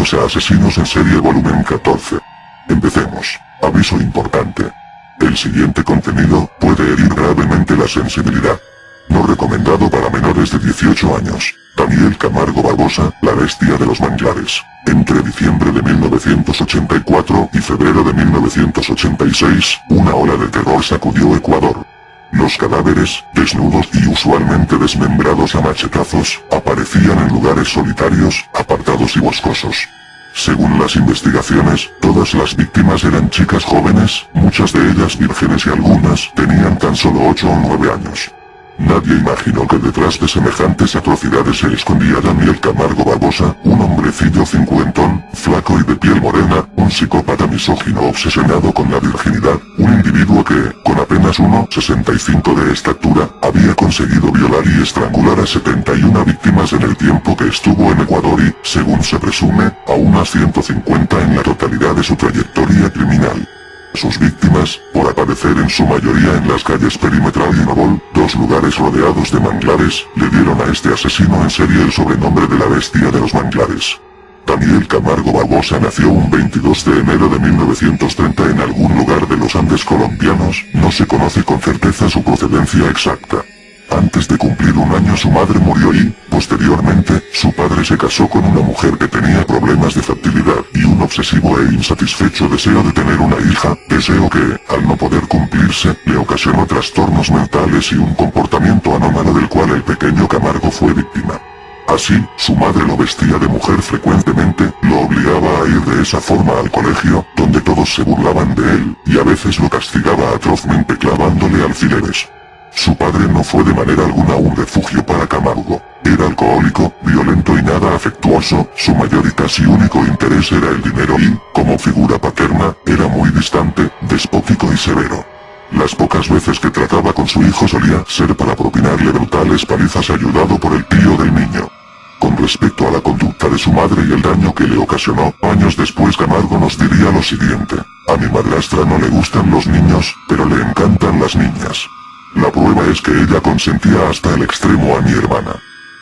Bienvenidos a Asesinos en Serie Volumen 14. Empecemos. Aviso importante. El siguiente contenido puede herir gravemente la sensibilidad. No recomendado para menores de 18 años. Daniel Camargo Barbosa, la bestia de los manglares. Entre diciembre de 1984 y febrero de 1986, una ola de terror sacudió Ecuador. Los cadáveres, desnudos y usualmente desmembrados a machetazos, aparecían en lugares solitarios, apartados y boscosos. Según las investigaciones, todas las víctimas eran chicas jóvenes, muchas de ellas vírgenes y algunas tenían tan solo 8 o 9 años. Nadie imaginó que detrás de semejantes atrocidades se escondía Daniel Camargo Barbosa, un hombrecillo cincuentón, flaco y de piel morena, un psicópata misógino obsesionado con la virginidad, un individuo que, con apenas 1,65 de estatura, había conseguido violar y estrangular a 71 víctimas en el tiempo que estuvo en Ecuador y, según se presume, a unas 150 en la totalidad de su trayectoria criminal. Sus víctimas, por aparecer en su mayoría en las calles Perimetral y Novol, dos lugares rodeados de manglares, le dieron a este asesino en serie el sobrenombre de la bestia de los manglares. Daniel Camargo Barbosa nació un 22 de enero de 1930 en algún lugar de los Andes colombianos, no se conoce con certeza su procedencia exacta. Antes de cumplir un año su madre murió y, posteriormente, su padre se casó con una mujer que tenía problemas de fertilidad y un obsesivo e insatisfecho deseo de tener una hija, deseo que, al no poder cumplirse, le ocasionó trastornos mentales y un comportamiento anómalo del cual el pequeño Camargo fue víctima. Así, su madre lo vestía de mujer frecuentemente, lo obligaba a ir de esa forma al colegio, donde todos se burlaban de él, y a veces lo castigaba atrozmente clavándole alfileres. Su padre no fue de manera alguna un refugio para Camargo. Era alcohólico, violento y nada afectuoso, su mayor y casi único interés era el dinero y, como figura paterna, era muy distante, despótico y severo. Las pocas veces que trataba con su hijo solía ser para propinarle brutales palizas ayudado por el tío del niño. Con respecto a la conducta de su madre y el daño que le ocasionó, años después Camargo nos diría lo siguiente: a mi madrastra no le gustan los niños, pero le encantan las niñas. La prueba es que ella consentía hasta el extremo a mi hermana.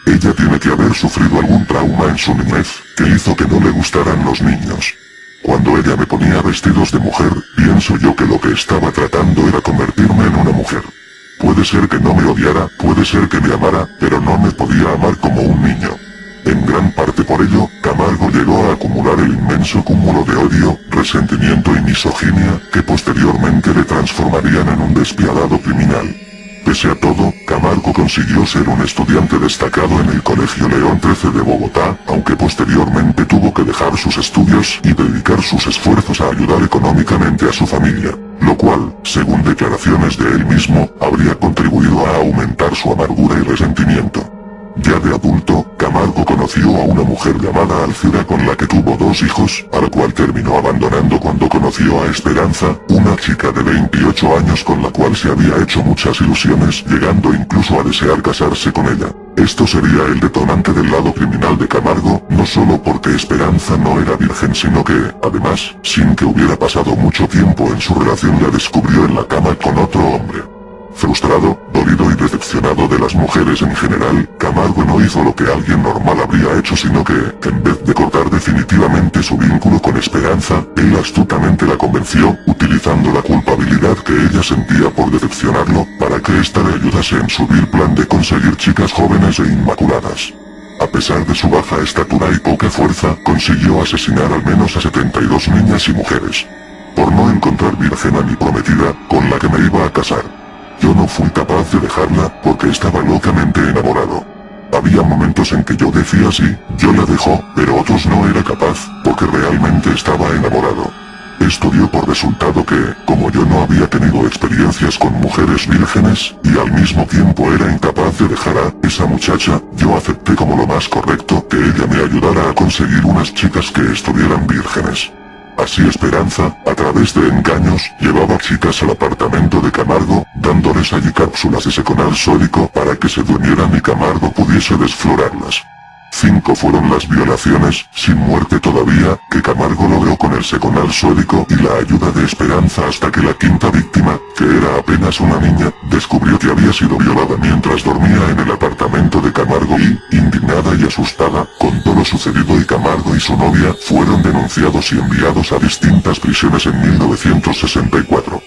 Ella tiene que haber sufrido algún trauma en su niñez, que hizo que no le gustaran los niños. Cuando ella me ponía vestidos de mujer, pienso yo que lo que estaba tratando era convertirme en una mujer. Puede ser que no me odiara, puede ser que me amara, pero no me podía amar como un niño. En gran parte por ello, Camargo llegó a acumular el inmenso cúmulo de odio, resentimiento y misoginia, que posteriormente le transformarían en un despiadado criminal. Pese a todo, Camargo consiguió ser un estudiante destacado en el Colegio León 13 de Bogotá, aunque posteriormente tuvo que dejar sus estudios y dedicar sus esfuerzos a ayudar económicamente a su familia, lo cual, según declaraciones de él mismo, habría contribuido a aumentar su amargura y resentimiento. Ya de adulto, Camargo conoció a una mujer llamada Alcira con la que tuvo 2 hijos, a la cual terminó abandonando cuando conoció a Esperanza, una chica de 28 años con la cual se había hecho muchas ilusiones, llegando incluso a desear casarse con ella. Esto sería el detonante del lado criminal de Camargo, no solo porque Esperanza no era virgen sino que, además, sin que hubiera pasado mucho tiempo en su relación la descubrió en la cama con otro hombre. Frustrado, dolido y decepcionado de las mujeres en general, Camargo no hizo lo que alguien normal habría hecho sino que, en vez de cortar definitivamente su vínculo con Esperanza, él astutamente la convenció, utilizando la culpabilidad que ella sentía por decepcionarlo, para que ésta le ayudase en su vil plan de conseguir chicas jóvenes e inmaculadas. A pesar de su baja estatura y poca fuerza, consiguió asesinar al menos a 72 niñas y mujeres. Por no encontrar virgen a mi prometida, con la que me iba a casar. Yo no fui capaz de dejarla, porque estaba locamente enamorado. Había momentos en que yo decía sí, yo la dejo, pero otros no era capaz, porque realmente estaba enamorado. Esto dio por resultado que, como yo no había tenido experiencias con mujeres vírgenes, y al mismo tiempo era incapaz de dejar a esa muchacha, yo acepté como lo más correcto que ella me ayudara a conseguir unas chicas que estuvieran vírgenes. Así Esperanza, a través de engaños, llevaba chicas al apartamento de Camargo, dándoles allí cápsulas de seconal sódico para que se durmieran y Camargo pudiese desflorarlas. 5 fueron las violaciones, sin muerte todavía, que Camargo logró con el seconal suédico y la ayuda de Esperanza hasta que la quinta víctima, que era apenas una niña, descubrió que había sido violada mientras dormía en el apartamento de Camargo y, indignada y asustada, contó lo sucedido y Camargo y su novia fueron denunciados y enviados a distintas prisiones en 1964.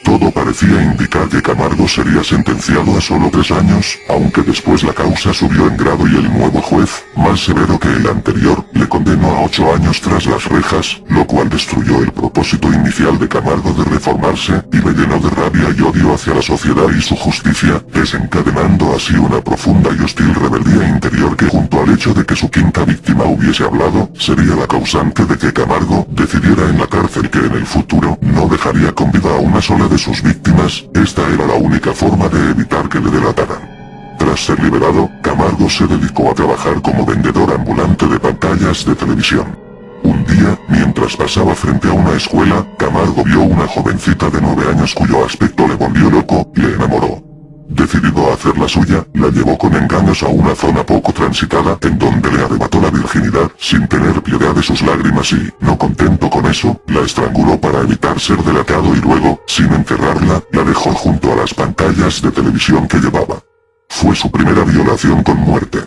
Todo parecía indicar que Camargo sería sentenciado a solo 3 años, aunque después la causa subió en grado y el nuevo juez, más severo que el anterior, le condenó a 8 años tras las rejas, lo cual destruyó el propósito inicial de Camargo de reformarse, y le llenó de rabia y odio hacia la sociedad y su justicia, desencadenando así una profunda y hostil rebeldía interior que junto al hecho de que su quinta víctima hubiese hablado, sería la causante de que Camargo decidiera en la cárcel que en el futuro no dejaría con vida a una sola de sus víctimas. Esta era la única forma de evitar que le delataran. Tras ser liberado, Camargo se dedicó a trabajar como vendedor ambulante de pantallas de televisión. Un día, mientras pasaba frente a una escuela, Camargo vio una jovencita de 9 años cuyo aspecto le volvió loco, y le enamoró. Decidido a hacer la suya, la llevó con engaños a una zona poco transitada en donde le arrebató la virginidad sin tener piedad de sus lágrimas y, no contento con eso, la estranguló para evitar ser delatado y luego, sin enterrarla, la dejó junto a las pantallas de televisión que llevaba. Fue su primera violación con muerte.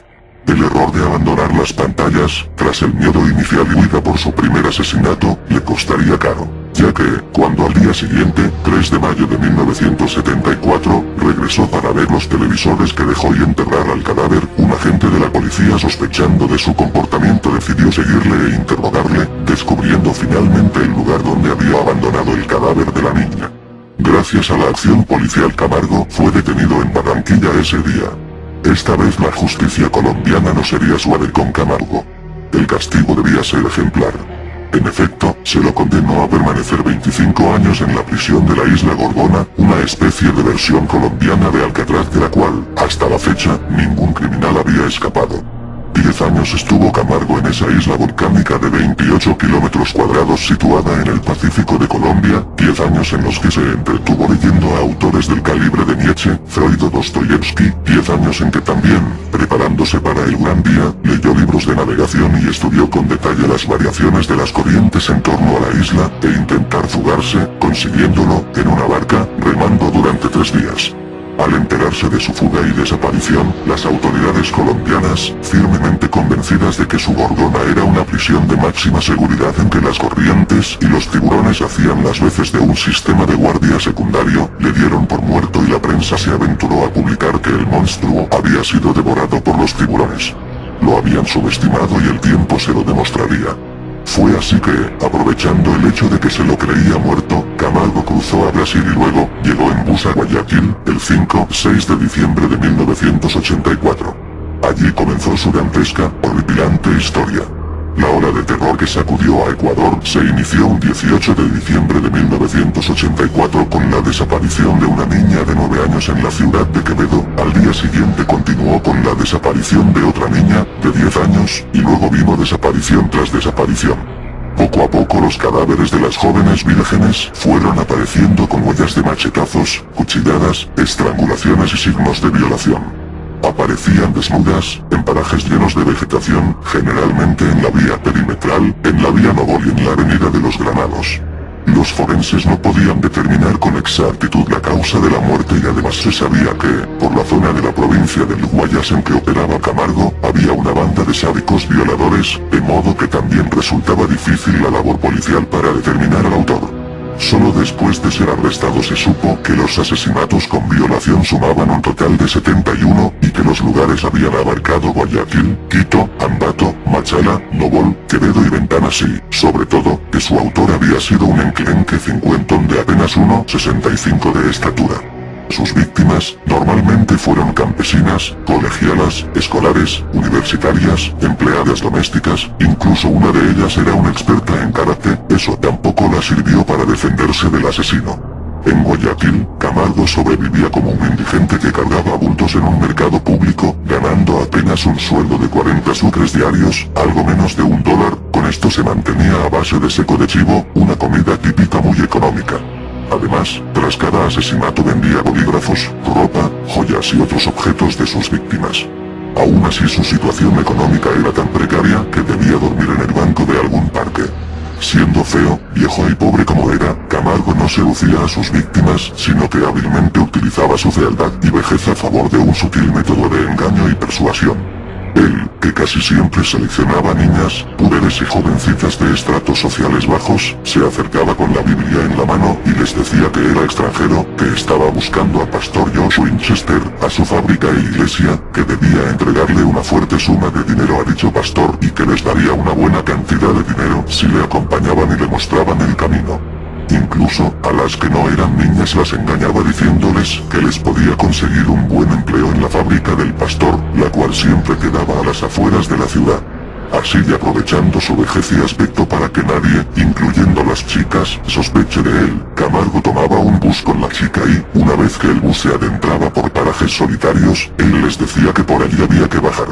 El error de abandonar las pantallas, tras el miedo inicial y huida por su primer asesinato, le costaría caro, ya que, cuando al día siguiente, 3 de mayo de 1974, regresó para ver los televisores que dejó y enterrar al cadáver, un agente de la policía sospechando de su comportamiento decidió seguirle e interrogarle, descubriendo finalmente el lugar donde había abandonado el cadáver de la niña. Gracias a la acción policial, Camargo fue detenido en Barranquilla ese día. Esta vez la justicia colombiana no sería suave con Camargo. El castigo debía ser ejemplar. En efecto, se lo condenó a permanecer 25 años en la prisión de la isla Gorgona, una especie de versión colombiana de Alcatraz de la cual, hasta la fecha, ningún criminal había escapado. 10 años estuvo Camargo en esa isla volcánica de 28 kilómetros cuadrados situada en el Pacífico de Colombia, 10 años en los que se entretuvo leyendo a autores del calibre de Nietzsche, Freud o Dostoyevsky, 10 años en que también, preparándose para el gran día, leyó libros de navegación y estudió con detalle las variaciones de las corrientes en torno a la isla, e intentar fugarse, consiguiéndolo, en una barca, remando durante 3 días. Al enterarse de su fuga y desaparición, las autoridades colombianas, firmemente convencidas de que su Gorgona era una prisión de máxima seguridad en que las corrientes y los tiburones hacían las veces de un sistema de guardia secundario, le dieron por muerto y la prensa se aventuró a publicar que el monstruo había sido devorado por los tiburones. Lo habían subestimado y el tiempo se lo demostraría. Fue así que, aprovechando el hecho de que se lo creía muerto, Camargo cruzó a Brasil y luego, llegó en bus a Guayaquil, el 5-6 de diciembre de 1984. Allí comenzó su dantesca, horripilante historia. La ola de terror que sacudió a Ecuador se inició un 18 de diciembre de 1984 con la desaparición de una niña de 9 años en la ciudad de Quevedo. Al día siguiente continuó con la desaparición de otra niña, de 10 años, y luego vino desaparición tras desaparición. Poco a poco los cadáveres de las jóvenes vírgenes fueron apareciendo con huellas de machetazos, cuchilladas, estrangulaciones y signos de violación. Aparecían desnudas, en parajes llenos de vegetación, generalmente en la vía perimetral, en la vía Nobol y en la avenida de los Granados. Los forenses no podían determinar con exactitud la causa de la muerte y además se sabía que, por la zona de la provincia del Guayas en que operaba Camargo, había una banda de sádicos violadores, de modo que también resultaba difícil la labor policial para determinar al autor. Solo después de ser arrestado se supo que los asesinatos con violación sumaban un total de 71 y que los lugares habían abarcado Guayaquil, Quito, Ambato, Machala, Nobol, Quevedo y Ventanas y, sobre todo, que su autor había sido un enclenque cincuentón de apenas 1,65 de estatura. Sus víctimas, normalmente fueron campesinas, colegialas, escolares, universitarias, empleadas domésticas, incluso una de ellas era una experta en karate, eso tampoco la sirvió para defenderse del asesino. En Guayaquil, Camargo sobrevivía como un indigente que cargaba bultos en un mercado público, ganando apenas un sueldo de 40 sucres diarios, algo menos de $1, con esto se mantenía a base de seco de chivo, una comida típica muy económica. Además, tras cada asesinato vendía bolígrafos, ropa, joyas y otros objetos de sus víctimas. Aún así su situación económica era tan precaria que debía dormir en el banco de algún parque. Siendo feo, viejo y pobre como era, Camargo no seducía a sus víctimas, sino que hábilmente utilizaba su fealdad y vejez a favor de un sutil método de engaño y persuasión. Él, que casi siempre seleccionaba niñas, puberes y jovencitas de estratos sociales bajos, se acercaba con la Biblia en la mano y les decía que era extranjero, que estaba buscando a Pastor Josh Winchester, a su fábrica e iglesia, que debía entregarle una fuerte suma de dinero a dicho pastor y que les daría una buena cantidad de dinero si le acompañaban y le mostraban el camino. Incluso, a las que no eran niñas las engañaba diciéndoles que les podía conseguir un buen empleo en la fábrica del pastor, la cual siempre quedaba a las afueras de la ciudad. Así y aprovechando su vejez y aspecto para que nadie, incluyendo las chicas, sospeche de él, Camargo tomaba un bus con la chica y, una vez que el bus se adentraba por parajes solitarios, él les decía que por allí había que bajar.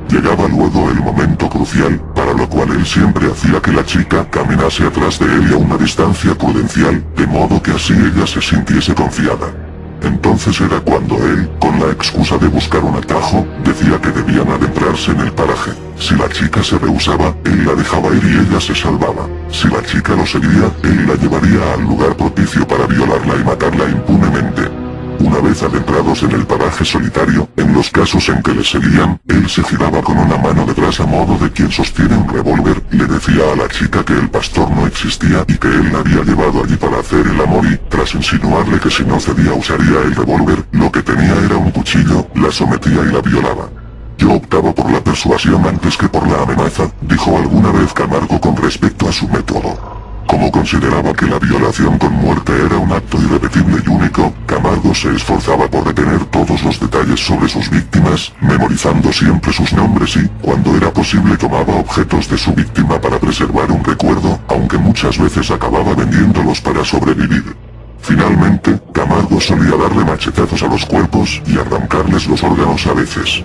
Llegaba luego el momento crucial, para lo cual él siempre hacía que la chica caminase atrás de él y a una distancia prudencial, de modo que así ella se sintiese confiada. Entonces era cuando él, con la excusa de buscar un atajo, decía que debían adentrarse en el paraje. Si la chica se rehusaba, él la dejaba ir y ella se salvaba. Si la chica lo seguía, él la llevaría al lugar propicio para violarla y matarla impunemente. Una vez adentrados en el paraje solitario, en los casos en que le seguían, él se giraba con una mano detrás a modo de quien sostiene un revólver, le decía a la chica que el pastor no existía y que él la había llevado allí para hacer el amor y, tras insinuarle que si no cedía usaría el revólver, lo que tenía era un cuchillo, la sometía y la violaba. Yo optaba por la persuasión antes que por la amenaza, dijo alguna vez Camargo con respecto a su método. Como consideraba que la violación con muerte era un acto irrepetible y único, Camargo se esforzaba por retener todos los detalles sobre sus víctimas, memorizando siempre sus nombres y, cuando era posible, tomaba objetos de su víctima para preservar un recuerdo, aunque muchas veces acababa vendiéndolos para sobrevivir. Finalmente, Camargo solía darle machetazos a los cuerpos y arrancarles los órganos a veces.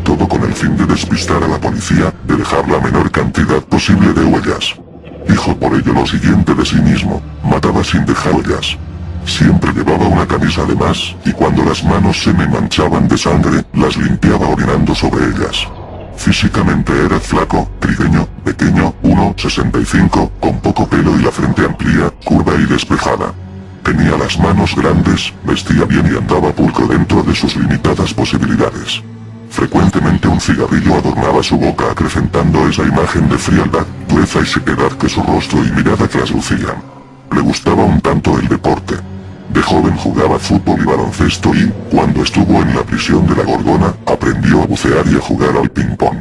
Todo con el fin de despistar a la policía, de dejar la menor cantidad posible de huellas. Dijo por ello lo siguiente de sí mismo: mataba sin dejar huellas. Siempre llevaba una camisa de más, y cuando las manos se me manchaban de sangre, las limpiaba orinando sobre ellas. Físicamente era flaco, trigueño, pequeño, 1,65, con poco pelo y la frente amplia, curva y despejada. Tenía las manos grandes, vestía bien y andaba pulcro dentro de sus limitadas posibilidades. Frecuentemente un cigarrillo adornaba su boca acrecentando esa imagen de frialdad, dureza y sequedad que su rostro y mirada traslucían. Le gustaba un tanto el deporte. De joven jugaba fútbol y baloncesto y, cuando estuvo en la prisión de la Gorgona, aprendió a bucear y a jugar al ping-pong.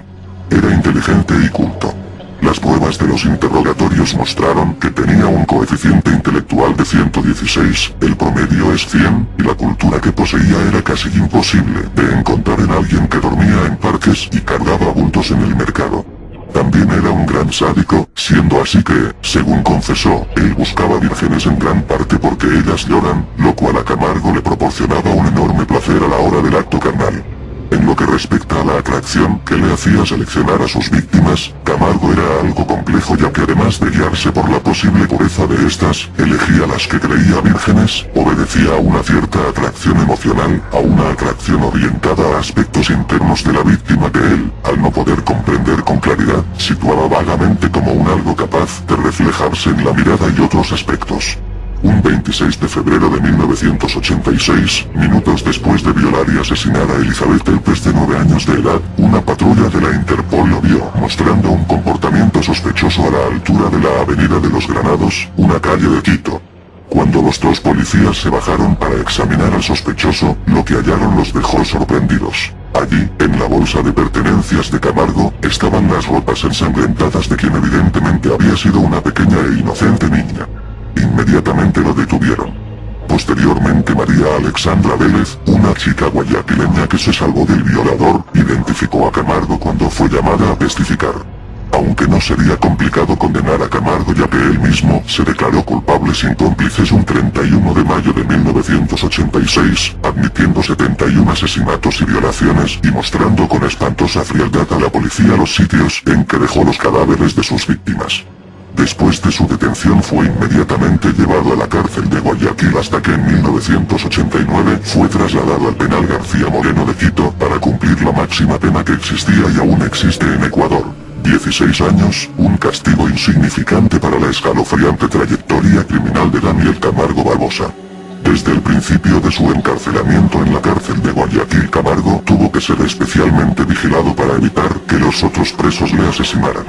Era inteligente y culto. Las pruebas de los interrogatorios mostraron que tenía un coeficiente intelectual de 116, el promedio es 100, y la cultura que poseía era casi imposible de encontrar en alguien que dormía en parques y cargaba bultos en el mercado. También era un gran sádico, siendo así que, según confesó, él buscaba vírgenes en gran parte porque ellas lloran, lo cual a Camargo le proporcionaba un enorme placer a la hora del acto carnal. En lo que respecta a la atracción que le hacía seleccionar a sus víctimas, Camargo era algo complejo ya que además de guiarse por la posible pureza de estas, elegía las que creía vírgenes, obedecía a una cierta atracción emocional, a una atracción orientada a aspectos internos de la víctima que él, al no poder comprender con claridad, situaba vagamente como un algo capaz de reflejarse en la mirada y otros aspectos. Un 26 de febrero de 1986, minutos después de violar y asesinar a Elizabeth Telpes de 9 años de edad, una patrulla de la Interpol lo vio, mostrando un comportamiento sospechoso a la altura de la Avenida de los Granados, una calle de Quito. Cuando los dos policías se bajaron para examinar al sospechoso, lo que hallaron los dejó sorprendidos. Allí, en la bolsa de pertenencias de Camargo, estaban las ropas ensangrentadas de quien evidentemente había sido una pequeña e inocente niña. Inmediatamente lo detuvieron. Posteriormente María Alexandra Vélez, una chica guayaquileña que se salvó del violador, identificó a Camargo cuando fue llamada a testificar. Aunque no sería complicado condenar a Camargo ya que él mismo se declaró culpable sin cómplices un 31 de mayo de 1986, admitiendo 71 asesinatos y violaciones y mostrando con espantosa frialdad a la policía los sitios en que dejó los cadáveres de sus víctimas. Después de su detención fue inmediatamente llevado a la cárcel de Guayaquil hasta que en 1989 fue trasladado al penal García Moreno de Quito para cumplir la máxima pena que existía y aún existe en Ecuador. 16 años, un castigo insignificante para la escalofriante trayectoria criminal de Daniel Camargo Barbosa. Desde el principio de su encarcelamiento en la cárcel de Guayaquil, Camargo tuvo que ser especialmente vigilado para evitar que los otros presos le asesinaran.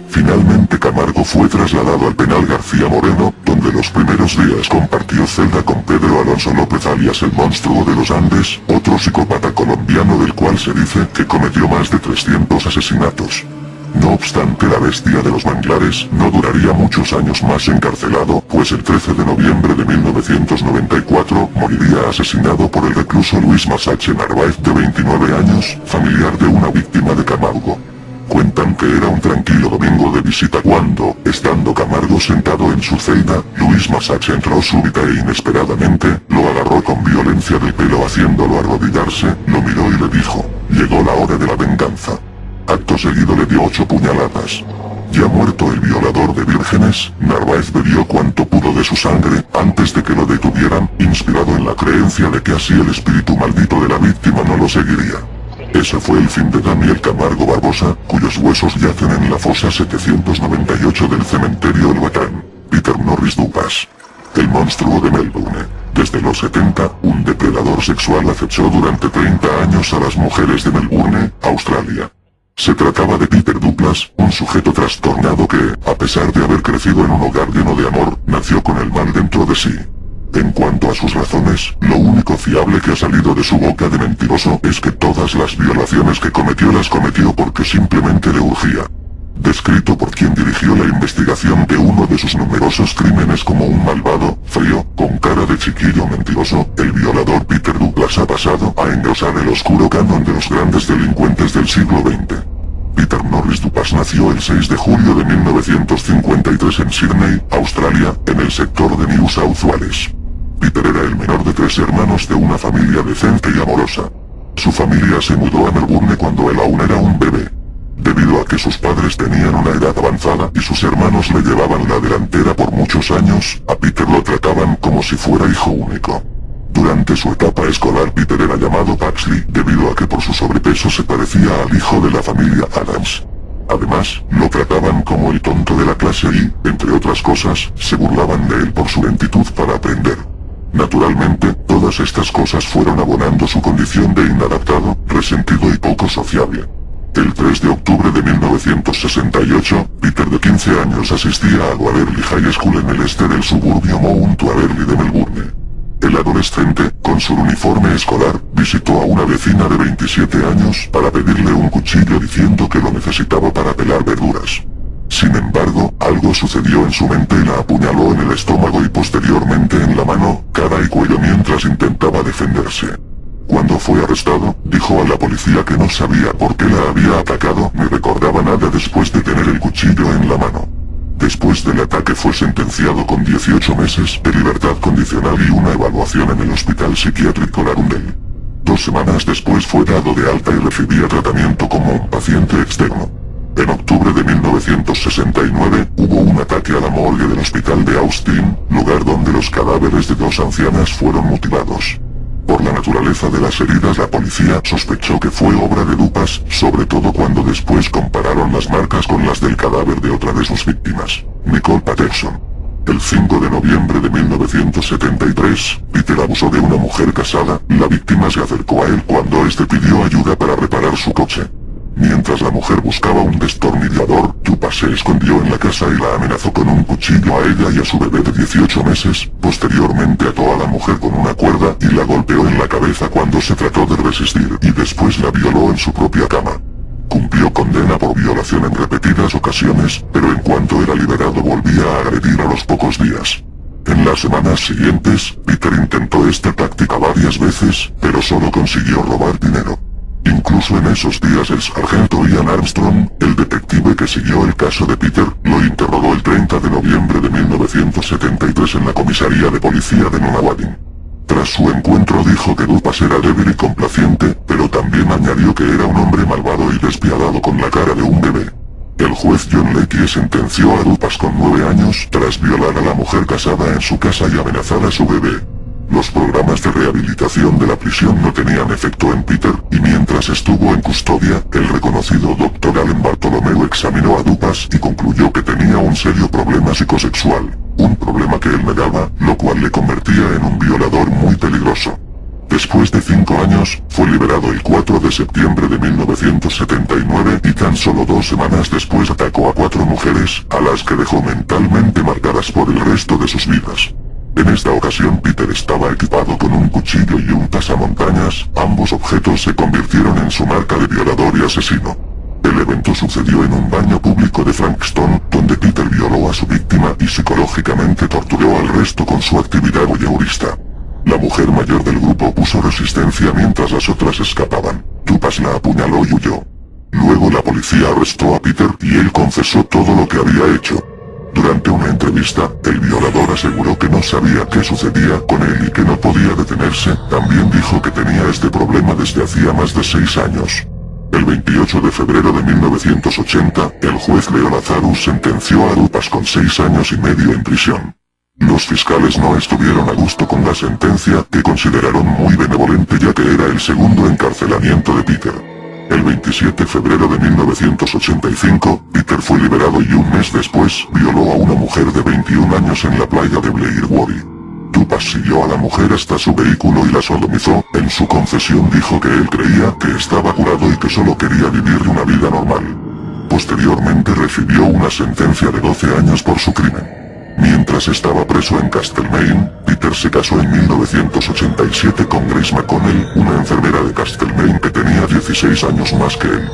Finalmente Camargo fue trasladado al penal García Moreno, donde los primeros días compartió celda con Pedro Alonso López alias el Monstruo de los Andes, otro psicópata colombiano del cual se dice que cometió más de 300 asesinatos. No obstante, la bestia de los manglares no duraría muchos años más encarcelado, pues el 13 de noviembre de 1994 moriría asesinado por el recluso Luis Masache Narváez de 29 años, familiar de una víctima de Camargo. Cuentan que era un tranquilo domingo de visita cuando, estando Camargo sentado en su celda, Luis Masache entró súbita e inesperadamente, lo agarró con violencia del pelo haciéndolo arrodillarse, lo miró y le dijo: "Llegó la hora de la venganza". Acto seguido le dio 8 puñaladas. Ya muerto el violador de vírgenes, Narváez bebió cuanto pudo de su sangre, antes de que lo detuvieran, inspirado en la creencia de que así el espíritu maldito de la víctima no lo seguiría. Ese fue el fin de Daniel Camargo Barbosa, cuyos huesos yacen en la fosa 798 del cementerio El Batán. Peter Norris Dupas. El monstruo de Melbourne. Desde los 70, un depredador sexual acechó durante 30 años a las mujeres de Melbourne, Australia. Se trataba de Peter Douglas, un sujeto trastornado que, a pesar de haber crecido en un hogar lleno de amor, nació con el mal dentro de sí. En cuanto a sus razones, lo único fiable que ha salido de su boca de mentiroso es que todas las violaciones que cometió las cometió porque simplemente le urgía. Descrito por quien dirigió la investigación de uno de sus numerosos crímenes como un malvado, frío, con cara de chiquillo mentiroso, el violador Peter Douglas ha pasado a engrosar el oscuro canon de los grandes delincuentes del siglo XX. Peter Norris Dupas nació el 6 de julio de 1953 en Sydney, Australia, en el sector de New South Wales. Peter era el menor de 3 hermanos de una familia decente y amorosa. Su familia se mudó a Melbourne cuando él aún era un bebé. Debido a que sus padres tenían una edad avanzada y sus hermanos le llevaban la delantera por muchos años, a Peter lo trataban como si fuera hijo único. Durante su etapa escolar Peter era llamado Paxley debido a que por su sobrepeso se parecía al hijo de la familia Adams. Además, lo trataban como el tonto de la clase y, entre otras cosas, se burlaban de él por su lentitud para aprender. Naturalmente, todas estas cosas fueron abonando su condición de inadaptado, resentido y poco sociable. El 3 de octubre de 1968, Peter de 15 años asistía a Waverly High School en el este del suburbio Mount Waverly de Melbourne. El adolescente, con su uniforme escolar, visitó a una vecina de 27 años para pedirle un cuchillo diciendo que lo necesitaba para pelar verduras. Sin embargo, algo sucedió en su mente y la apuñaló en el estómago y posteriormente en la mano, cara y cuello mientras intentaba defenderse. Cuando fue arrestado, dijo a la policía que no sabía por qué la había atacado ni recordaba nada después de tener el cuchillo en la mano. Después del ataque fue sentenciado con 18 meses de libertad condicional y una evaluación en el hospital psiquiátrico Arundel. 2 semanas después fue dado de alta y recibía tratamiento como un paciente externo. En octubre de 1969, hubo un ataque a la morgue del hospital de Austin, lugar donde los cadáveres de 2 ancianas fueron mutilados. Por la naturaleza de las heridas, la policía sospechó que fue obra de Dupas, sobre todo cuando después compararon las marcas con las del cadáver de otra de sus víctimas, Nicole Patterson. El 5 de noviembre de 1973, Peter abusó de una mujer casada, la víctima se acercó a él cuando éste pidió ayuda para reparar su coche. Mientras la mujer buscaba un destornillador, Dupas se escondió en la casa y la amenazó con un cuchillo a ella y a su bebé de 18 meses, posteriormente ató a la mujer con una cuerda y la golpeó en la cabeza cuando se trató de resistir y después la violó en su propia cama. Cumplió condena por violación en repetidas ocasiones, pero en cuanto era liberado volvía a agredir a los pocos días. En las semanas siguientes, Peter intentó esta táctica varias veces, pero solo consiguió robar dinero. Incluso en esos días el sargento Ian Armstrong, el detective que siguió el caso de Peter, lo interrogó el 30 de noviembre de 1973 en la comisaría de policía de Nunawading. Tras su encuentro dijo que Dupas era débil y complaciente, pero también añadió que era un hombre malvado y despiadado con la cara de un bebé. El juez John Leckie sentenció a Dupas con 9 años tras violar a la mujer casada en su casa y amenazar a su bebé. Los programas de rehabilitación de la prisión no tenían efecto en Peter, y mientras estuvo en custodia, el reconocido Dr. Allen Bartolomeu examinó a Dupas y concluyó que tenía un serio problema psicosexual, un problema que él negaba, lo cual le convertía en un violador muy peligroso. Después de 5 años, fue liberado el 4 de septiembre de 1979 y tan solo 2 semanas después atacó a 4 mujeres, a las que dejó mentalmente marcadas por el resto de sus vidas. En esta ocasión Peter estaba equipado con un cuchillo y un pasamontañas, ambos objetos se convirtieron en su marca de violador y asesino. El evento sucedió en un baño público de Frankston, donde Peter violó a su víctima y psicológicamente torturó al resto con su actividad voyeurista. La mujer mayor del grupo puso resistencia mientras las otras escapaban. Dupas la apuñaló y huyó. Luego la policía arrestó a Peter y él confesó todo lo que había hecho. Durante una entrevista, el violador aseguró que no sabía qué sucedía con él y que no podía detenerse. También dijo que tenía este problema desde hacía más de 6 años. El 28 de febrero de 1980, el juez Leo Lazarus sentenció a Dupas con 6 años y medio en prisión. Los fiscales no estuvieron a gusto con la sentencia, que consideraron muy benevolente ya que era el segundo encarcelamiento de Peter. El 27 de febrero de 1985, Peter fue liberado y un mes después, violó a una mujer de 21 años en la playa de Blairwater. Dupas siguió a la mujer hasta su vehículo y la sodomizó. En su confesión dijo que él creía que estaba curado y que solo quería vivir una vida normal. Posteriormente recibió una sentencia de 12 años por su crimen. Mientras estaba preso en Castlemaine, Peter se casó en 1987 con Grace McConnell, una enfermera de Castlemaine que tenía 16 años más que él.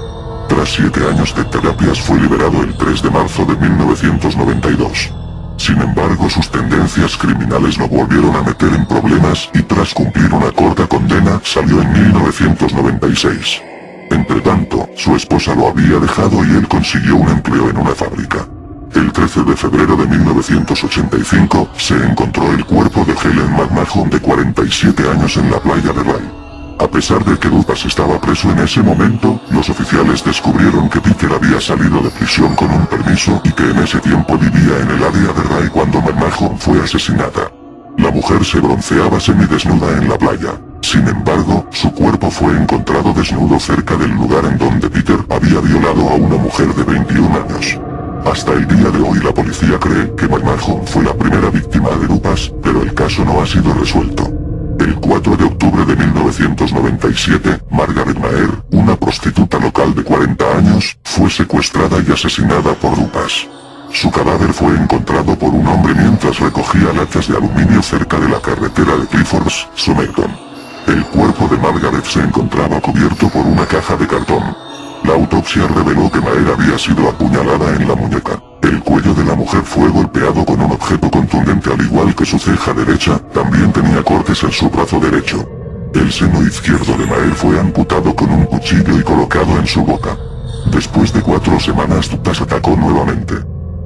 Tras 7 años de terapias fue liberado el 3 de marzo de 1992. Sin embargo, sus tendencias criminales lo volvieron a meter en problemas y tras cumplir una corta condena, salió en 1996. Entretanto, su esposa lo había dejado y él consiguió un empleo en una fábrica. El 13 de febrero de 1985, se encontró el cuerpo de Helen McMahon de 47 años en la playa de Rye. A pesar de que Dupas estaba preso en ese momento, los oficiales descubrieron que Peter había salido de prisión con un permiso y que en ese tiempo vivía en el área de Rye cuando McMahon fue asesinada. La mujer se bronceaba semidesnuda en la playa. Sin embargo, su cuerpo fue encontrado desnudo cerca del lugar en donde Peter había violado a una mujer de 21 años. Hasta el día de hoy la policía cree que McMahon fue la primera víctima de Dupas, pero el caso no ha sido resuelto. El 4 de octubre de 1997, Margaret Maher, una prostituta local de 40 años, fue secuestrada y asesinada por Dupas. Su cadáver fue encontrado por un hombre mientras recogía latas de aluminio cerca de la carretera de Cliffords, Somerton. El cuerpo de Margaret se encontraba cubierto por una caja de cartón. La autopsia reveló que Maher había sido apuñalada en la muñeca. El cuello de la mujer fue golpeado con un objeto contundente al igual que su ceja derecha, también tenía cortes en su brazo derecho. El seno izquierdo de Maher fue amputado con un cuchillo y colocado en su boca. Después de 4 semanas Dupas atacó nuevamente.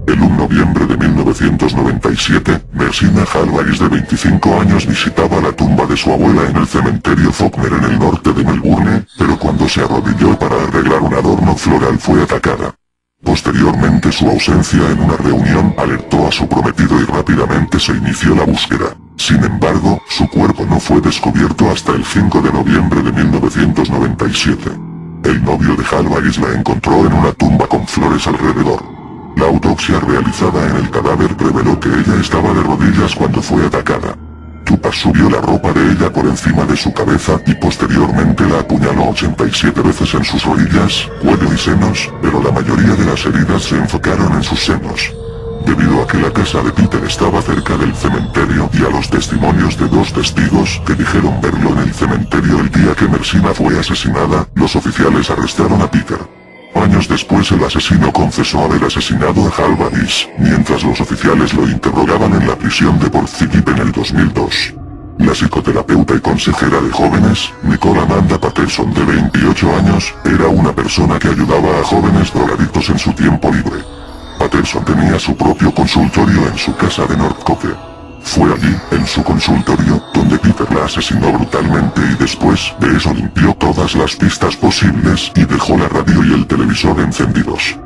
El 1 de noviembre de 1997, Mersina Halvaris de 25 años visitaba la tumba de su abuela en el cementerio Faulkner en el norte de Melbourne, pero cuando se arrodilló para arreglar un adorno floral fue atacada. Posteriormente su ausencia en una reunión alertó a su prometido y rápidamente se inició la búsqueda. Sin embargo, su cuerpo no fue descubierto hasta el 5 de noviembre de 1997. El novio de Halvaris la encontró en una tumba con flores alrededor. La autopsia realizada en el cadáver reveló que ella estaba de rodillas cuando fue atacada. Dupas subió la ropa de ella por encima de su cabeza y posteriormente la apuñaló 87 veces en sus rodillas, cuello y senos, pero la mayoría de las heridas se enfocaron en sus senos. Debido a que la casa de Peter estaba cerca del cementerio y a los testimonios de 2 testigos que dijeron verlo en el cementerio el día que Mersina fue asesinada, los oficiales arrestaron a Peter. Años después el asesino confesó haber asesinado a Halvaris, mientras los oficiales lo interrogaban en la prisión de Portsmouth en el 2002. La psicoterapeuta y consejera de jóvenes, Nicole Amanda Patterson de 28 años, era una persona que ayudaba a jóvenes drogadictos en su tiempo libre. Patterson tenía su propio consultorio en su casa de Northcote. Fue allí, en su consultorio, donde Peter la asesinó brutalmente y después de eso limpió todas las pistas posibles y dejó la radio y el televisor encendidos.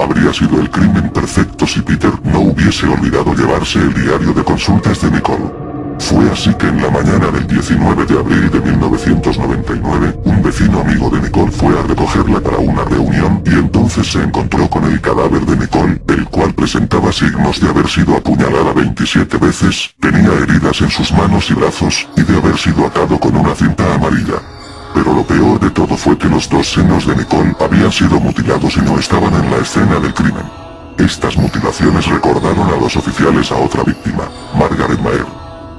Habría sido el crimen perfecto si Peter no hubiese olvidado llevarse el diario de consultas de Nicole. Fue así que en la mañana del 19 de abril de 1999, un vecino amigo de Nicole fue a recogerla para una reunión y entonces se encontró con el cadáver de Nicole, el cual presentaba signos de haber sido apuñalada 27 veces, tenía heridas en sus manos y brazos, y de haber sido atado con una cinta amarilla. Pero lo peor de todo fue que los dos senos de Nicole habían sido mutilados y no estaban en la escena del crimen. Estas mutilaciones recordaron a los oficiales a otra víctima, Margaret Maher.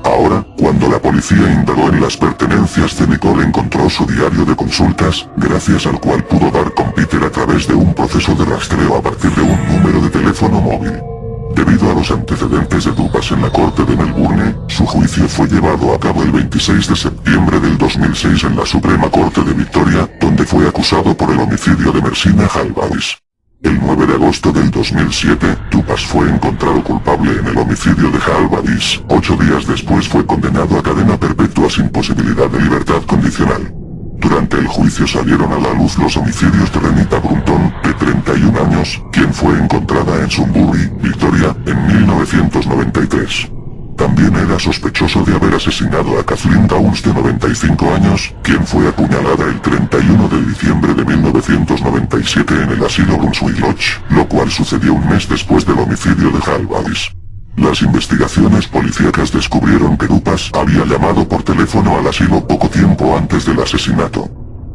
Ahora, cuando la policía indagó en las pertenencias de Nicole, encontró su diario de consultas, gracias al cual pudo dar con Peter a través de un proceso de rastreo a partir de un número de teléfono móvil. Debido a los antecedentes de Dupas en la corte de Melbourne, su juicio fue llevado a cabo el 26 de septiembre del 2006 en la Suprema Corte de Victoria, donde fue acusado por el homicidio de Mersina Halbadis. El 9 de agosto del 2007, Dupas fue encontrado culpable en el homicidio de Halbadis. 8 días después fue condenado a cadena perpetua sin posibilidad de libertad condicional. Durante el juicio salieron a la luz los homicidios de Renita Brunton, de 31 años, quien fue encontrada en Sunbury, Victoria, en 1993. También era sospechoso de haber asesinado a Kathleen Downs, de 95 años, quien fue apuñalada el 31 de diciembre de 1997 en el asilo Brunswick Lodge, lo cual sucedió un mes después del homicidio de Halbadis. Las investigaciones policíacas descubrieron que Dupas había llamado por teléfono al asilo poco tiempo antes del asesinato.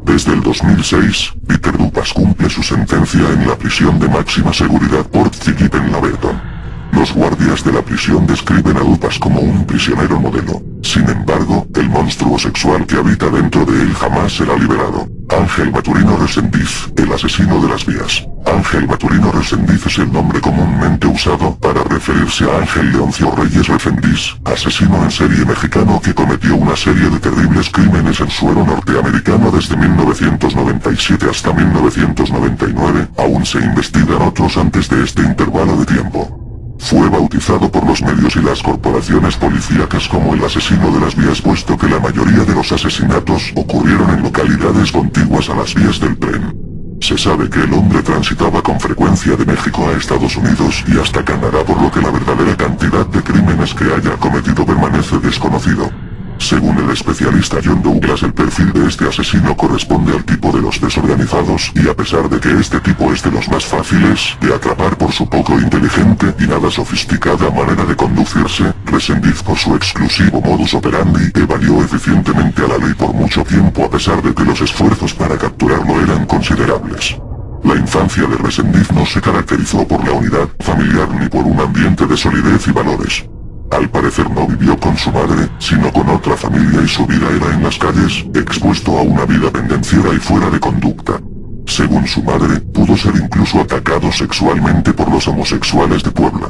Desde el 2006, Peter Dupas cumple su sentencia en la prisión de máxima seguridad Port Phillip en Laverton. Los guardias de la prisión describen a Dupas como un prisionero modelo. Sin embargo, el monstruo sexual que habita dentro de él jamás será liberado. Ángel Maturino Resendiz, el asesino de las vías. Ángel Maturino Resendiz es el nombre comúnmente usado para referirse a Ángel Leoncio Reyes Resendiz, asesino en serie mexicano que cometió una serie de terribles crímenes en suelo norteamericano desde 1997 hasta 1999, aún se investigan otros antes de este intervalo de tiempo. Fue bautizado por los medios y las corporaciones policíacas como el asesino de las vías, puesto que la mayoría de los asesinatos ocurrieron en localidades contiguas a las vías del tren. Se sabe que el hombre transitaba con frecuencia de México a Estados Unidos y hasta Canadá, por lo que la verdadera cantidad de crímenes que haya cometido permanece desconocido. Según el especialista John Douglas, el perfil de este asesino corresponde al tipo de los desorganizados, y a pesar de que este tipo es de los más fáciles de atrapar por su poco inteligente y nada sofisticada manera de conducirse, Resendiz, por su exclusivo modus operandi, evadió eficientemente a la ley por mucho tiempo a pesar de que los esfuerzos para capturarlo eran considerables. La infancia de Resendiz no se caracterizó por la unidad familiar ni por un ambiente de solidez y valores. Al parecer no vivió con su madre, sino con otra familia, y su vida era en las calles, expuesto a una vida pendenciera y fuera de conducta. Según su madre, pudo ser incluso atacado sexualmente por los homosexuales de Puebla.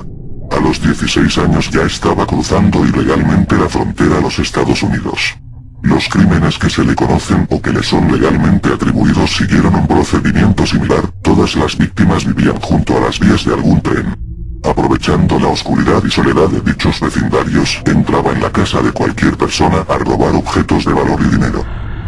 A los 16 años ya estaba cruzando ilegalmente la frontera a los Estados Unidos. Los crímenes que se le conocen o que le son legalmente atribuidos siguieron un procedimiento similar. Todas las víctimas vivían junto a las vías de algún tren. Aprovechando la oscuridad y soledad de dichos vecindarios, entraba en la casa de cualquier persona a robar objetos de valor y dinero.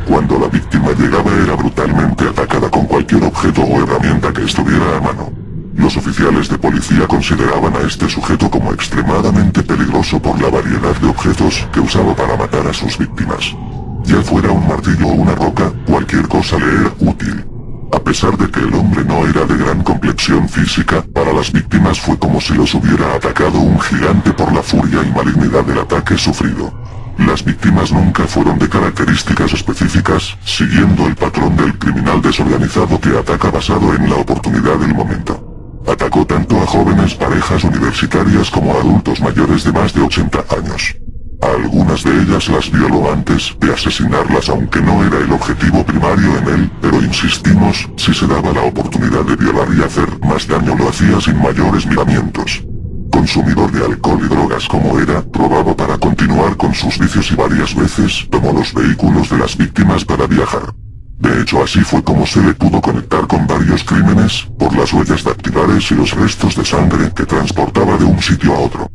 Cuando la víctima llegaba era brutalmente atacada con cualquier objeto o herramienta que estuviera a mano. Los oficiales de policía consideraban a este sujeto como extremadamente peligroso por la variedad de objetos que usaba para matar a sus víctimas. Ya fuera un martillo o una roca, cualquier cosa le era útil. A pesar de que el hombre no era de gran complexión física, para las víctimas fue como si los hubiera atacado un gigante por la furia y malignidad del ataque sufrido. Las víctimas nunca fueron de características específicas, siguiendo el patrón del criminal desorganizado que ataca basado en la oportunidad del momento. Atacó tanto a jóvenes parejas universitarias como a adultos mayores de más de 80 años. A algunas de ellas las violó antes de asesinarlas, aunque no era el objetivo primario en él, pero insistimos, si se daba la oportunidad de violar y hacer más daño lo hacía sin mayores miramientos. Consumidor de alcohol y drogas como era, robaba para continuar con sus vicios y varias veces tomó los vehículos de las víctimas para viajar. De hecho, así fue como se le pudo conectar con varios crímenes, por las huellas dactilares y los restos de sangre que transportaba de un sitio a otro.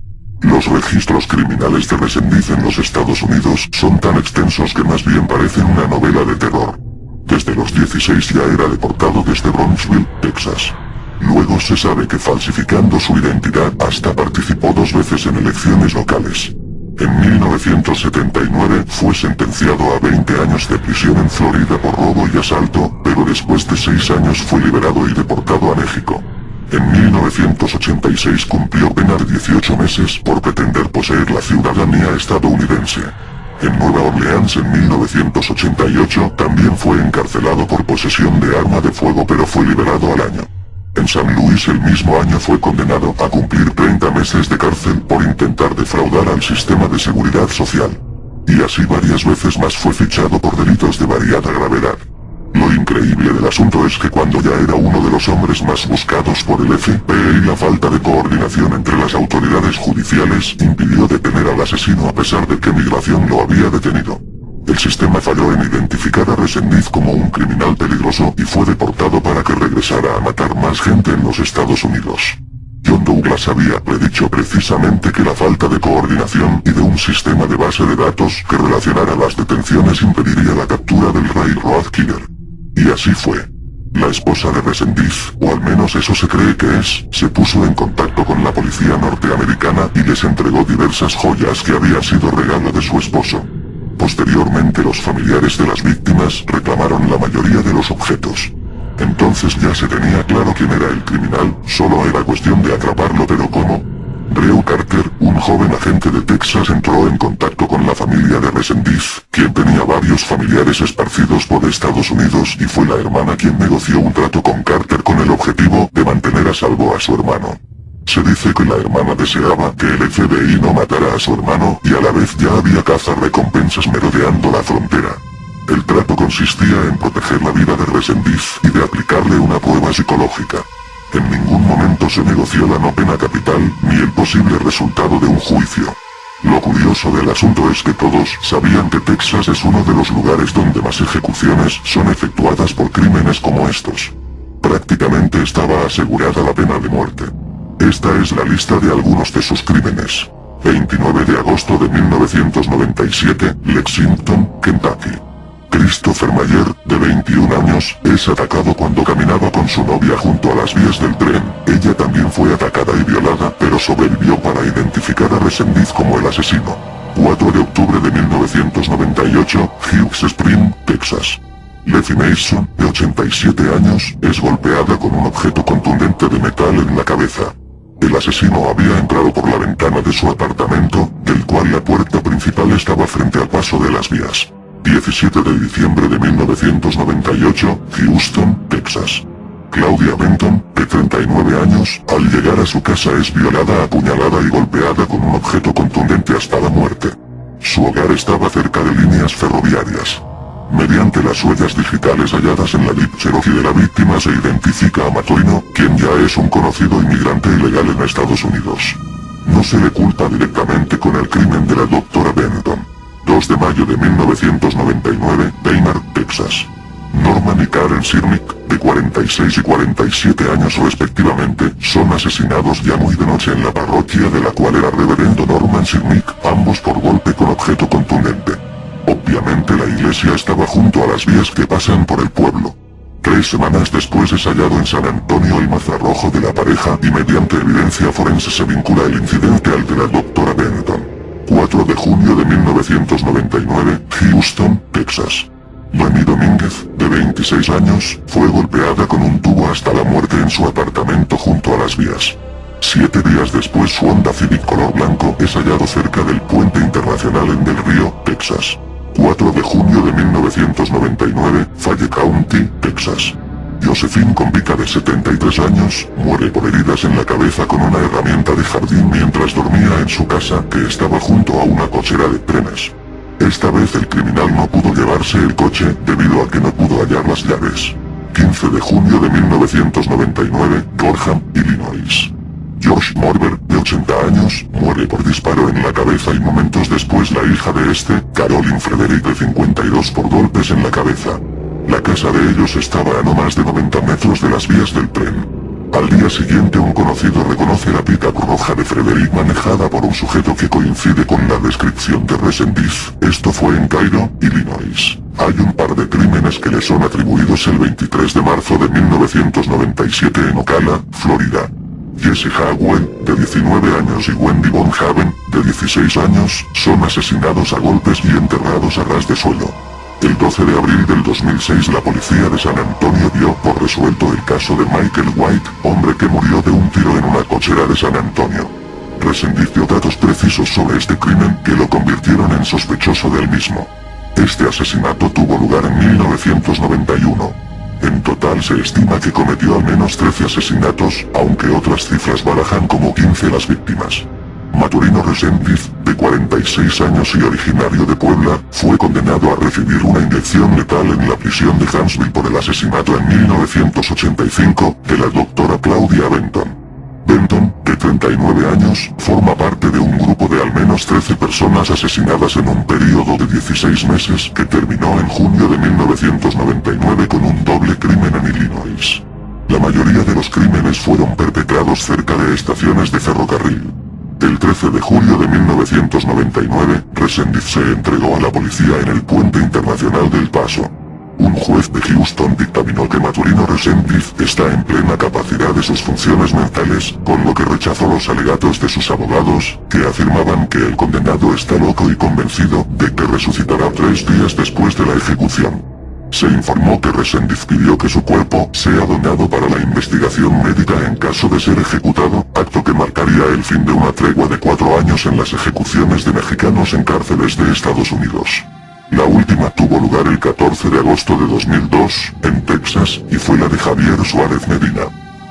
Los registros criminales de Resendiz en los Estados Unidos son tan extensos que más bien parecen una novela de terror. Desde los 16 ya era deportado desde Brownsville, Texas. Luego se sabe que falsificando su identidad hasta participó 2 veces en elecciones locales. En 1979 fue sentenciado a 20 años de prisión en Florida por robo y asalto, pero después de 6 años fue liberado y deportado a México. En 1986 cumplió pena de 18 meses por pretender poseer la ciudadanía estadounidense. En Nueva Orleans en 1988 también fue encarcelado por posesión de arma de fuego, pero fue liberado al año. En San Luis el mismo año fue condenado a cumplir 30 meses de cárcel por intentar defraudar al sistema de seguridad social. Y así varias veces más fue fichado por delitos de variada gravedad. Lo increíble del asunto es que cuando ya era uno de los hombres más buscados por el FBI, la falta de coordinación entre las autoridades judiciales impidió detener al asesino a pesar de que Migración lo había detenido. El sistema falló en identificar a Resendiz como un criminal peligroso y fue deportado para que regresara a matar más gente en los Estados Unidos. John Douglas había predicho precisamente que la falta de coordinación y de un sistema de base de datos que relacionara las detenciones impediría la captura del Railroad Killer. Y así fue. La esposa de Resendiz, o al menos eso se cree que es, se puso en contacto con la policía norteamericana y les entregó diversas joyas que habían sido regalo de su esposo. Posteriormente los familiares de las víctimas reclamaron la mayoría de los objetos. Entonces ya se tenía claro quién era el criminal, solo era cuestión de atraparlo, pero ¿cómo? Drew Carter, un joven agente de Texas, entró en contacto con la familia de Resendiz, quien tenía varios familiares esparcidos por Estados Unidos, y fue la hermana quien negoció un trato con Carter con el objetivo de mantener a salvo a su hermano. Se dice que la hermana deseaba que el FBI no matara a su hermano y a la vez ya había cazarrecompensas merodeando la frontera. El trato consistía en proteger la vida de Resendiz y de aplicarle una prueba psicológica. En ningún momento se negoció la no pena capital ni el posible resultado de un juicio. Lo curioso del asunto es que todos sabían que Texas es uno de los lugares donde más ejecuciones son efectuadas por crímenes como estos. Prácticamente estaba asegurada la pena de muerte. Esta es la lista de algunos de sus crímenes. 29 de agosto de 1997, Lexington, Kentucky. Christopher Mayer, de 21 años, es atacado cuando caminaba con su novia junto a las vías del tren. Ella también fue atacada y violada, pero sobrevivió para identificar a Resendiz como el asesino. 4 de octubre de 1998, Hughes Spring, Texas. Letty Mason, de 87 años, es golpeada con un objeto contundente de metal en la cabeza. El asesino había entrado por la ventana de su apartamento, del cual la puerta principal estaba frente al paso de las vías. 17 de diciembre de 1998, Houston, Texas. Claudia Benton, de 39 años, al llegar a su casa es violada, apuñalada y golpeada con un objeto contundente hasta la muerte. Su hogar estaba cerca de líneas ferroviarias. Mediante las huellas digitales halladas en la Jeep Cherokee de la víctima se identifica a Matoino, quien ya es un conocido inmigrante ilegal en Estados Unidos. No se le culpa directamente con el crimen de la doctora Benton. 2 de mayo de 1999, Weimar, Texas. Norman y Karen Sirnick, de 46 y 47 años respectivamente, son asesinados ya muy de noche en la parroquia de la cual era reverendo Norman Sirnick, ambos por golpe con objeto contundente. Obviamente la iglesia estaba junto a las vías que pasan por el pueblo. 3 semanas después es hallado en San Antonio el mazarrojo de la pareja y mediante evidencia forense se vincula el incidente al de la doctora Benton. 4 de junio de 1999, Houston, Texas. Noemí Domínguez, de 26 años, fue golpeada con un tubo hasta la muerte en su apartamento junto a las vías. 7 días después su Honda Civic color blanco es hallado cerca del puente internacional en Del Río, Texas. 4 de junio de 1999, Faye County, Texas. Josephine Convica, de 73 años, muere por heridas en la cabeza con una herramienta de jardín mientras dormía en su casa que estaba junto a una cochera de trenes. Esta vez el criminal no pudo llevarse el coche debido a que no pudo hallar las llaves. 15 de junio de 1999, Gorham, Illinois. George Morber, de 80 años, muere por disparo en la cabeza y momentos después la hija de este, Caroline Frederick, de 52, por golpes en la cabeza. La casa de ellos estaba a no más de 90 metros de las vías del tren. Al día siguiente un conocido reconoce la pick-up roja de Frederick manejada por un sujeto que coincide con la descripción de Resendiz. Esto fue en Cairo, Illinois. Hay un par de crímenes que le son atribuidos el 23 de marzo de 1997 en Ocala, Florida. Jesse Howell, de 19 años y Wendy Von Haven, de 16 años, son asesinados a golpes y enterrados a ras de suelo. El 12 de abril del 2006 la policía de San Antonio dio por resuelto el caso de Michael White, hombre que murió de un tiro en una cochera de San Antonio. Resendiz dio datos precisos sobre este crimen que lo convirtieron en sospechoso del mismo. Este asesinato tuvo lugar en 1991. En total se estima que cometió al menos 13 asesinatos, aunque otras cifras barajan como 15 las víctimas. Maturino Resendiz, de 46 años y originario de Puebla, fue condenado a recibir una inyección letal en la prisión de Huntsville por el asesinato en 1985 de la doctora Claudia Benton. Benton, de 39 años, forma parte de un grupo de al menos 13 personas asesinadas en un periodo de 16 meses que terminó en junio de 1999 con un doble crimen en Illinois. La mayoría de los crímenes fueron perpetrados cerca de estaciones de ferrocarril. El 13 de julio de 1999, Resendiz se entregó a la policía en el Puente Internacional del Paso. Un juez de Houston dictaminó que Maturino Resendiz está en plena capacidad de sus funciones mentales, con lo que rechazó los alegatos de sus abogados, que afirmaban que el condenado está loco y convencido de que resucitará 3 días después de la ejecución. Se informó que Resendiz pidió que su cuerpo sea donado para la investigación médica en caso de ser ejecutado, acto que marcaría el fin de una tregua de 4 años en las ejecuciones de mexicanos en cárceles de Estados Unidos. La última tuvo lugar el 14 de agosto de 2002, en Texas, y fue la de Javier Suárez Medina.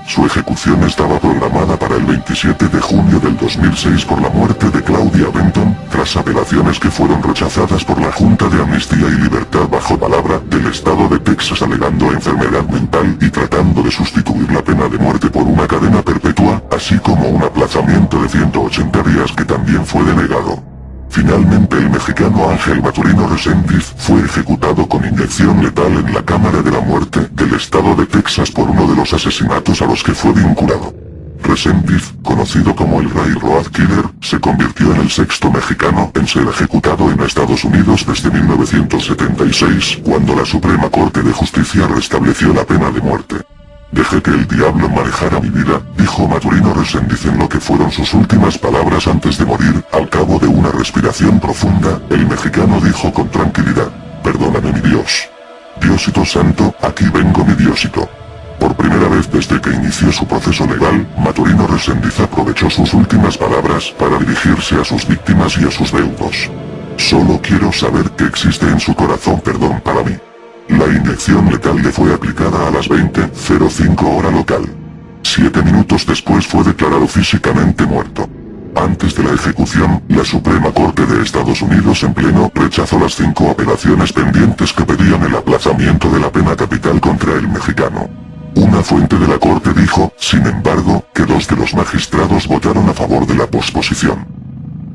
Su ejecución estaba programada para el 27 de junio del 2006 por la muerte de Claudia Benton, tras apelaciones que fueron rechazadas por la Junta de Amnistía y Libertad bajo palabra del estado de Texas alegando enfermedad mental y tratando de sustituir la pena de muerte por una cadena perpetua, así como un aplazamiento de 180 días que también fue denegado. Finalmente el mexicano Ángel Maturino Resendiz fue ejecutado con inyección letal en la Cámara de la Muerte del estado de Texas por uno de los asesinatos a los que fue vinculado. Resendiz, conocido como el Ray Road Killer, se convirtió en el 6º mexicano en ser ejecutado en Estados Unidos desde 1976, cuando la Suprema Corte de Justicia restableció la pena de muerte. Dejé que el diablo manejara mi vida, dijo Maturino Resendiz en lo que fueron sus últimas palabras antes de morir. Al cabo de una respiración profunda, el mexicano dijo con tranquilidad: perdóname mi Dios. Diosito santo, aquí vengo mi Diosito. Por primera vez desde que inició su proceso legal, Maturino Resendiz aprovechó sus últimas palabras para dirigirse a sus víctimas y a sus deudos. Solo quiero saber que existe en su corazón perdón para mí. La inyección letal le fue aplicada a las 20:05 hora local. 7 minutos después fue declarado físicamente muerto. Antes de la ejecución, la Suprema Corte de Estados Unidos en pleno rechazó las 5 apelaciones pendientes que pedían el aplazamiento de la pena capital contra el mexicano. Una fuente de la Corte dijo, sin embargo, que 2 de los magistrados votaron a favor de la posposición.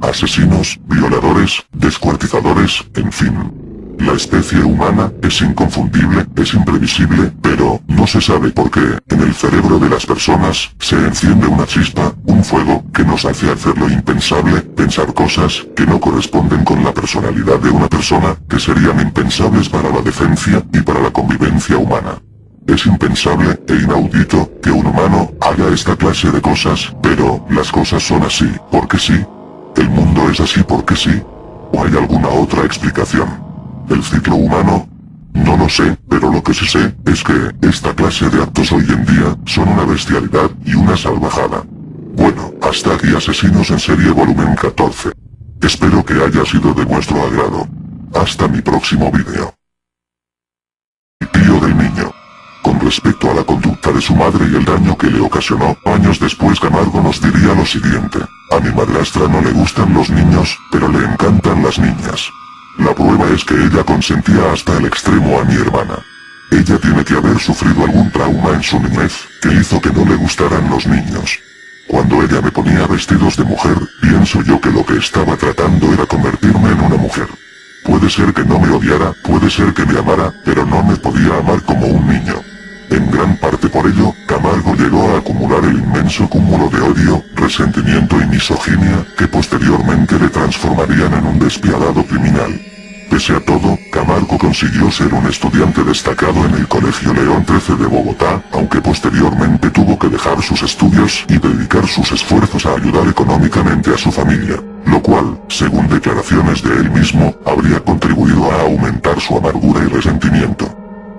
Asesinos, violadores, descuartizadores, en fin. La especie humana es inconfundible, es imprevisible, pero no se sabe por qué en el cerebro de las personas se enciende una chispa, un fuego, que nos hace hacer lo impensable, pensar cosas que no corresponden con la personalidad de una persona, que serían impensables para la decencia y para la convivencia humana. Es impensable e inaudito que un humano haga esta clase de cosas, pero las cosas son así, porque sí. El mundo es así porque sí. ¿O hay alguna otra explicación? ¿El ciclo humano? No lo sé, pero lo que sí sé es que esta clase de actos hoy en día son una bestialidad y una salvajada. Bueno, hasta aquí Asesinos en Serie volumen 14. Espero que haya sido de vuestro agrado. Hasta mi próximo vídeo. Tío del niño. Con respecto a la conducta de su madre y el daño que le ocasionó, años después Camargo nos diría lo siguiente: a mi madrastra no le gustan los niños, pero le encantan las niñas. La prueba es que ella consentía hasta el extremo a mi hermana. Ella tiene que haber sufrido algún trauma en su niñez, que hizo que no le gustaran los niños. Cuando ella me ponía vestidos de mujer, pienso yo que lo que estaba tratando era convertirme en una mujer. Puede ser que no me odiara, puede ser que me amara, pero no me podía amar como un niño. En gran parte por ello, Camargo llegó a acumular el inmenso cúmulo de odio, resentimiento y misoginia, que posteriormente le transformarían en un despiadado criminal. Pese a todo, Camargo consiguió ser un estudiante destacado en el Colegio León 13 de Bogotá, aunque posteriormente tuvo que dejar sus estudios y dedicar sus esfuerzos a ayudar económicamente a su familia, lo cual, según declaraciones de él mismo, habría contribuido a aumentar su amargura y resentimiento.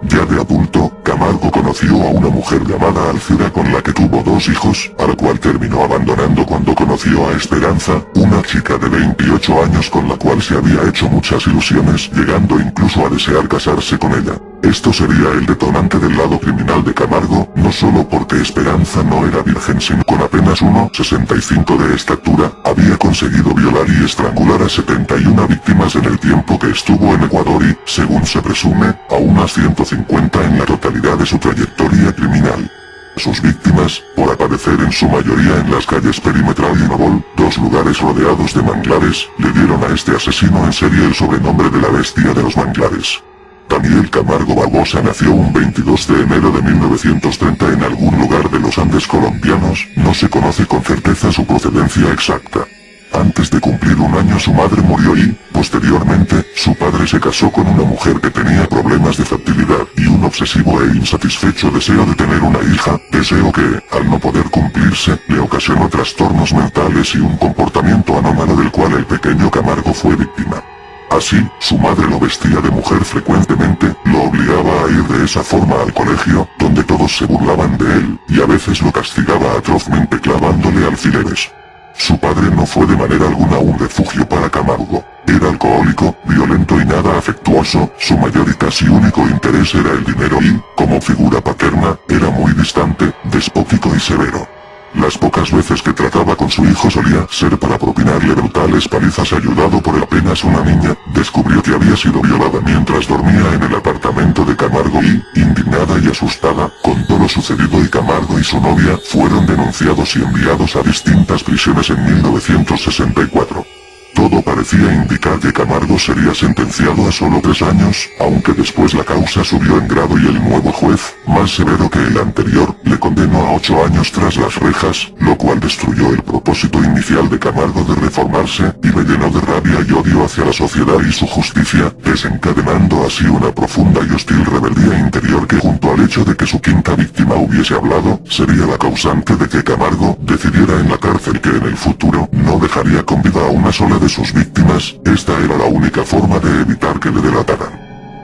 Ya de adulto, Camargo conoció a una mujer llamada Alcira con la que tuvo 2 hijos, a la cual terminó abandonando cuando conoció a Esperanza, una chica de 28 años con la cual se había hecho muchas ilusiones, llegando incluso a desear casarse con ella. Esto sería el detonante del lado criminal de Camargo, no solo porque Esperanza no era virgen sino con apenas 1,65 de estatura, había conseguido violar y estrangular a 71 víctimas en el tiempo que estuvo en Ecuador y, según se presume, a unas 150 en la totalidad de su trayectoria criminal. Sus víctimas, por aparecer en su mayoría en las calles Perimetral y Nobol, 2 lugares rodeados de manglares, le dieron a este asesino en serie el sobrenombre de la bestia de los manglares. Daniel Camargo Barbosa nació un 22 de enero de 1930 en algún lugar de los Andes colombianos, no se conoce con certeza su procedencia exacta. Antes de cumplir 1 año su madre murió y, posteriormente, su padre se casó con una mujer que tenía problemas de fertilidad y un obsesivo e insatisfecho deseo de tener una hija, deseo que, al no poder cumplirse, le ocasionó trastornos mentales y un comportamiento anómalo del cual el pequeño Camargo fue víctima. Así, su madre lo vestía de mujer frecuentemente, lo obligaba a ir de esa forma al colegio, donde todos se burlaban de él, y a veces lo castigaba atrozmente clavándole alfileres. Su padre no fue de manera alguna un refugio para Camargo. Era alcohólico, violento y nada afectuoso, su mayor y casi único interés era el dinero y, como figura paterna, era muy distante, despótico y severo. Las pocas veces que trataba con su hijo solía ser para propinarle brutales palizas. Ayudado por apenas una niña, descubrió que había sido violada mientras dormía en el apartamento de Camargo y, indignada y asustada, contó lo sucedido y Camargo y su novia fueron denunciados y enviados a distintas prisiones en 1964. Todo parecía indicar que Camargo sería sentenciado a solo 3 años, aunque después la causa subió en grado y el nuevo juez, más severo que el anterior, le condenó a 8 años tras las rejas, lo cual destruyó el propósito inicial de Camargo de reformarse, y le llenó de rabia y odio hacia la sociedad y su justicia, desencadenando así una profunda y hostil rebeldía interior que, junto al hecho de que su quinta víctima hubiese hablado, sería la causante de que Camargo decidiera en la cárcel que en el futuro no dejaría con vida a una sola de sus víctimas. Esta era la única forma de evitar que le delataran.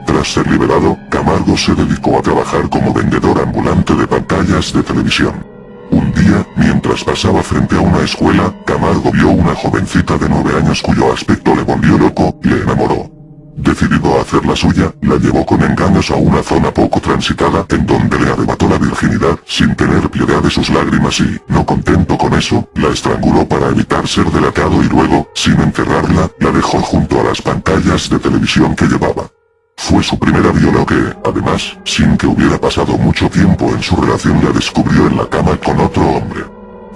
Tras ser liberado, Camargo se dedicó a trabajar como vendedor ambulante de pantallas de televisión. Un día, mientras pasaba frente a una escuela, Camargo vio una jovencita de 9 años cuyo aspecto le volvió loco, le enamoró. Decidido a hacer la suya, la llevó con engaños a una zona poco transitada en donde le arrebató la virginidad, sin tener piedad de sus lágrimas y, no contento con eso, la estranguló para evitar ser delatado y luego, sin enterrarla, la dejó junto a las pantallas de televisión que llevaba. Fue su primera viola que, además, sin que hubiera pasado mucho tiempo en su relación la descubrió en la cama con otro hombre.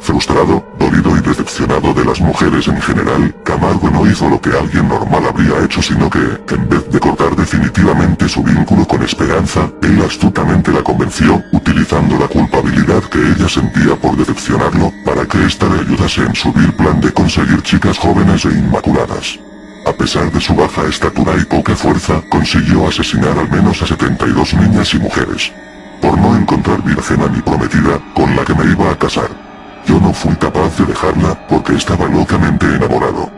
Frustrado, dolido y decepcionado de las mujeres en general, Camargo no hizo lo que alguien normal habría hecho sino que, en vez de cortar definitivamente su vínculo con Esperanza, él astutamente la convenció, utilizando la culpabilidad que ella sentía por decepcionarlo, para que ésta le ayudase en su vil plan de conseguir chicas jóvenes e inmaculadas. A pesar de su baja estatura y poca fuerza, consiguió asesinar al menos a 72 niñas y mujeres. Por no encontrar virgen a mi prometida, con la que me iba a casar. Yo no fui capaz de dejarla, porque estaba locamente enamorado.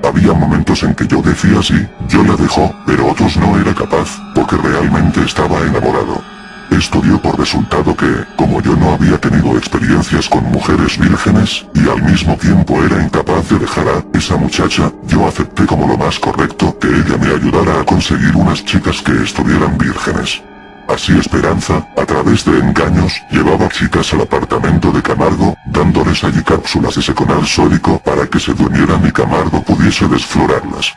Había momentos en que yo decía sí, yo la dejo, pero otros no era capaz, porque realmente estaba enamorado. Esto dio por resultado que, como yo no había tenido experiencias con mujeres vírgenes, y al mismo tiempo era incapaz de dejar a esa muchacha, yo acepté como lo más correcto que ella me ayudara a conseguir unas chicas que estuvieran vírgenes. Así Esperanza, a través de engaños, llevaba chicas al apartamento de Camargo, dándoles allí cápsulas de seconal sódico para que se durmieran y Camargo pudiese desflorarlas.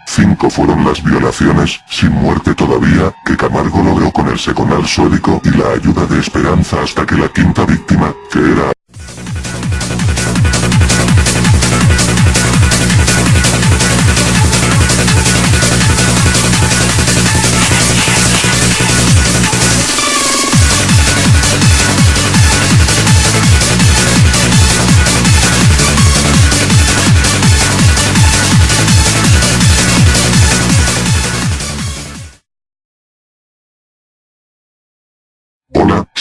5 fueron las violaciones, sin muerte todavía, que Camargo logró con el seconal sódico y la ayuda de Esperanza hasta que la quinta víctima, que era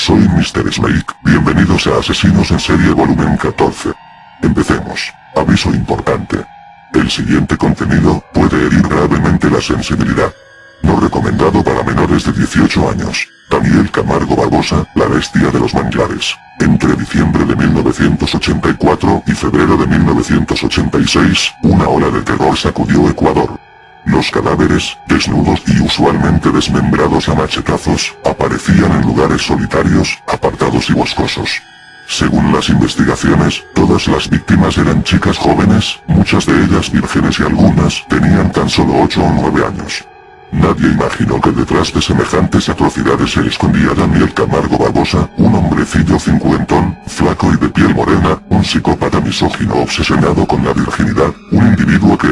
Soy Mr. Snake, bienvenidos a Asesinos en Serie volumen 14. Empecemos. Aviso importante. El siguiente contenido puede herir gravemente la sensibilidad. No recomendado para menores de 18 años. Daniel Camargo Barbosa, la bestia de los manglares. Entre diciembre de 1984 y febrero de 1986, una ola de terror sacudió Ecuador. Los cadáveres, desnudos y usualmente desmembrados a machetazos, aparecían en lugares solitarios, apartados y boscosos. Según las investigaciones, todas las víctimas eran chicas jóvenes, muchas de ellas vírgenes y algunas tenían tan solo 8 o 9 años. Nadie imaginó que detrás de semejantes atrocidades se escondía Daniel Camargo Barbosa, un hombrecillo cincuentón, flaco y de piel morena, un psicópata misógino obsesionado con la virginidad, un individuo que,